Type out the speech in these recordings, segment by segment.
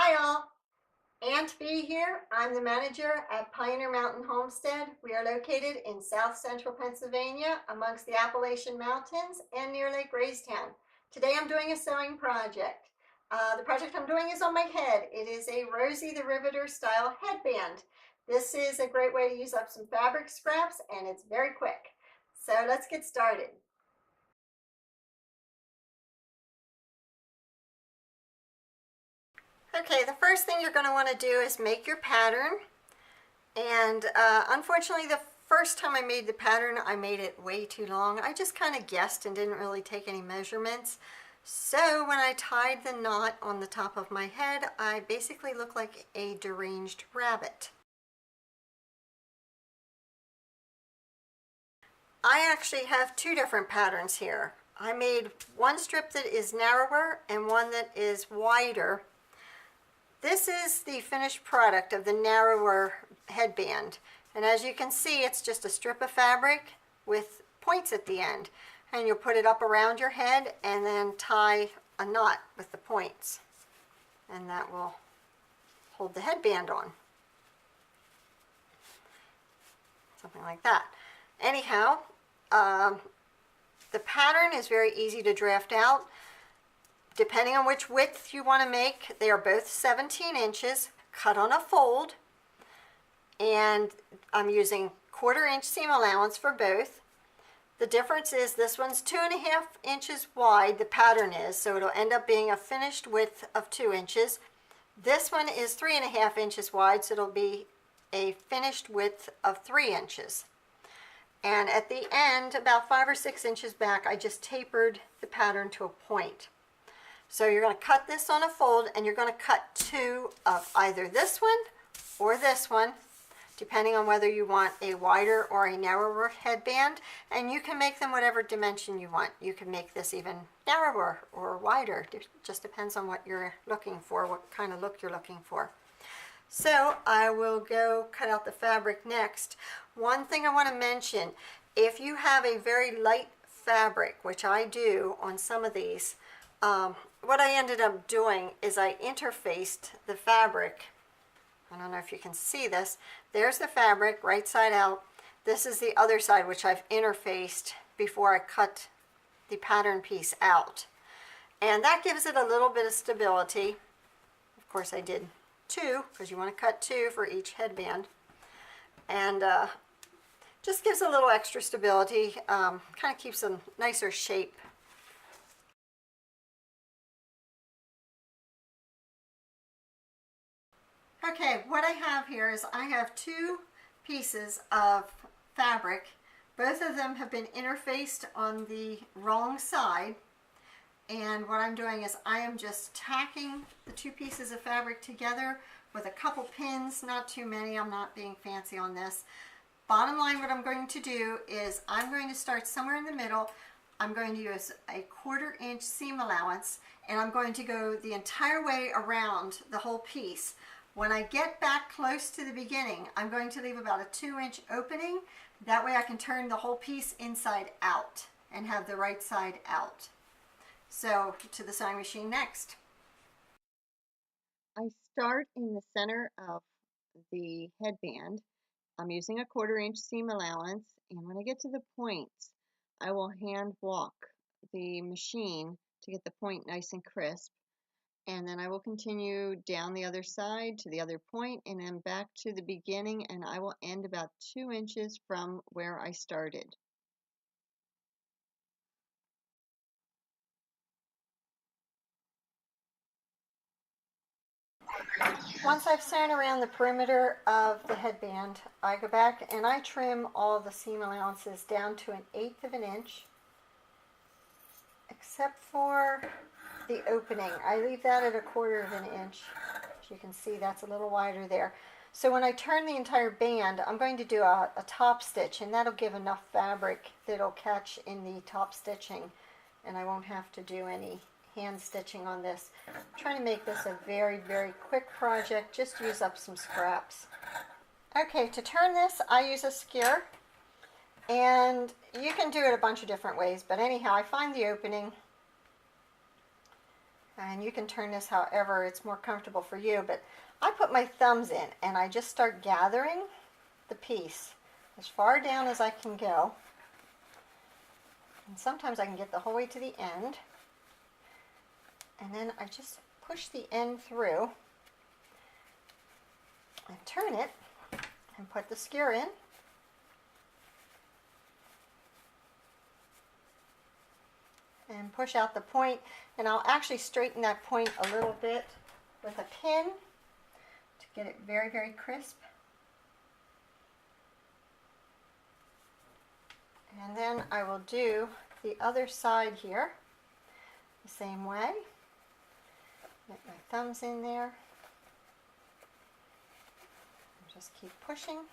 Hi all, Aunt B here. I'm the manager at Pioneer Mountain Homestead. We are located in south central Pennsylvania amongst the Appalachian Mountains and near Lake Raystown. Today I'm doing a sewing project. The project I'm doing is on my head. It is a Rosie the Riveter style headband. This is a great way to use up some fabric scraps and it's very quick. So let's get started. Okay, the first thing you're going to want to do is make your pattern. And unfortunately, the first time I made the pattern, I made it way too long. I just kind of guessed and didn't really take any measurements. So when I tied the knot on the top of my head, I basically look like a deranged rabbit. I actually have two different patterns here. I made one strip that is narrower and one that is wider. This is the finished product of the narrower headband. And as you can see, it's just a strip of fabric with points at the end. And you'll put it up around your head and then tie a knot with the points. And that will hold the headband on. Something like that. Anyhow, the pattern is very easy to draft out. Depending on which width you want to make, they are both 17 inches, cut on a fold, and I'm using 1/4 inch seam allowance for both. The difference is this one's 2.5 inches wide, the pattern is, so it'll end up being a finished width of 2 inches. This one is 3.5 inches wide, so it'll be a finished width of 3 inches. And at the end, about 5 or 6 inches back, I just tapered the pattern to a point. So you're going to cut this on a fold and you're going to cut two of either this one or this one, depending on whether you want a wider or a narrower headband. And you can make them whatever dimension you want. You can make this even narrower or wider. It just depends on what you're looking for, what kind of look you're looking for. So I will go cut out the fabric next. One thing I want to mention, if you have a very light fabric, which I do on some of these, what I ended up doing is I interfaced the fabric. I don't know if you can see this. There's the fabric right side out. This is the other side, which I've interfaced before I cut the pattern piece out. And that gives it a little bit of stability. Of course I did two, because you want to cut two for each headband. And just gives a little extra stability, kind of keeps a nicer shape. Okay, what I have here is I have two pieces of fabric. Both of them have been interfaced on the wrong side. And what I'm doing is I am just tacking the two pieces of fabric together with a couple pins, not too many. I'm not being fancy on this. Bottom line, what I'm going to do is I'm going to start somewhere in the middle. I'm going to use a 1/4 inch seam allowance and I'm going to go the entire way around the whole piece. When I get back close to the beginning, I'm going to leave about a 2-inch opening. That way I can turn the whole piece inside out and have the right side out. So to the sewing machine next. I start in the center of the headband. I'm using a 1/4 inch seam allowance, and when I get to the points, I will hand walk the machine to get the point nice and crisp. And then I will continue down the other side to the other point and then back to the beginning, and I will end about 2 inches from where I started. Once I've sewn around the perimeter of the headband, I go back and I trim all the seam allowances down to 1/8 of an inch, except for the opening. I leave that at 1/4 of an inch. As you can see, that's a little wider there. So when I turn the entire band, I'm going to do a top stitch, and that'll give enough fabric that'll catch in the top stitching, and I won't have to do any hand stitching on this. I'm trying to make this a very, very quick project. Just use up some scraps. Okay, to turn this, I use a skewer, and you can do it a bunch of different ways, but anyhow, I find the opening, And you can turn this however it's more comfortable for you, but I put my thumbs in and I just start gathering the piece as far down as I can go. And sometimes I can get the whole way to the end. And then I just push the end through and turn it and put the skewer in. And push out the point, and I'll actually straighten that point a little bit with a pin to get it very, very crisp. And then I will do the other side here the same way. Get my thumbs in there. And just keep pushing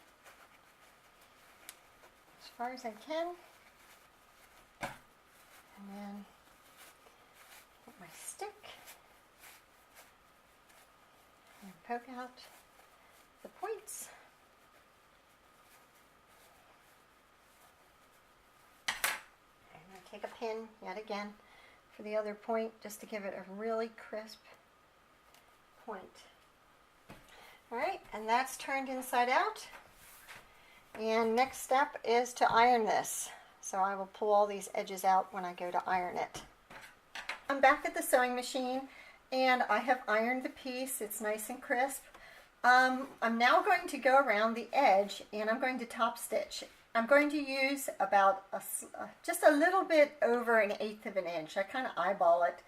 as far as I can. And then get my stick and poke out the points. And I take a pin yet again for the other point just to give it a really crisp point. Alright, and that's turned inside out. And next step is to iron this. So I will pull all these edges out when I go to iron it. I'm back at the sewing machine and I have ironed the piece. It's nice and crisp. I'm now going to go around the edge and I'm going to top stitch. I'm going to use about just a little bit over 1/8 of an inch. I kind of eyeball it.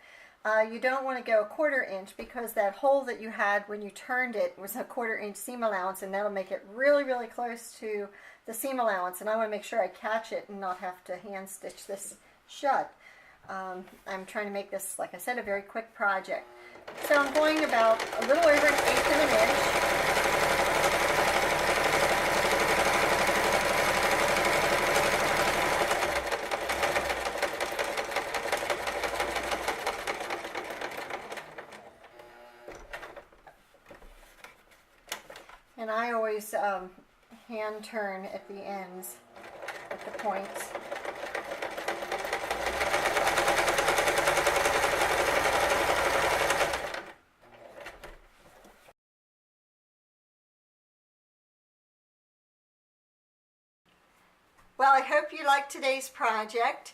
You don't want to go 1/4 inch because that hole that you had when you turned it was a 1/4 inch seam allowance, and that'll make it really, really close to the seam allowance, and I want to make sure I catch it and not have to hand stitch this shut. I'm trying to make this, like I said, a very quick project. So I'm going about a little over 1/8 of an inch. And I always hand turn at the ends at the points. Well, I hope you liked today's project.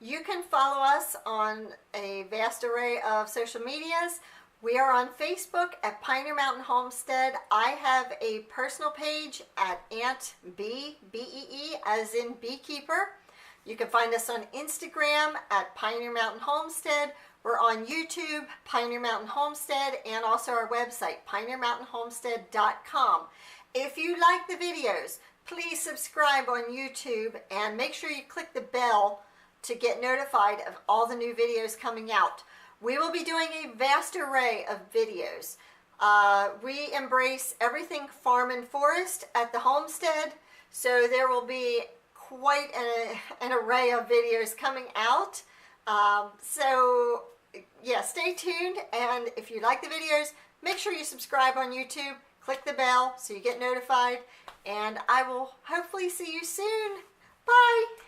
You can follow us on a vast array of social medias. We are on Facebook at Pioneer Mountain Homestead. I have a personal page at Aunt B, B-E-E, as in beekeeper. You can find us on Instagram at Pioneer Mountain Homestead. We're on YouTube, Pioneer Mountain Homestead, and also our website, pioneermountainhomestead.com. If you like the videos, please subscribe on YouTube and make sure you click the bell to get notified of all the new videos coming out. We will be doing a vast array of videos. We embrace everything farm and forest at the homestead, so there will be quite an array of videos coming out. So yeah, stay tuned, and if you like the videos, make sure you subscribe on YouTube, click the bell so you get notified, and I will hopefully see you soon. Bye!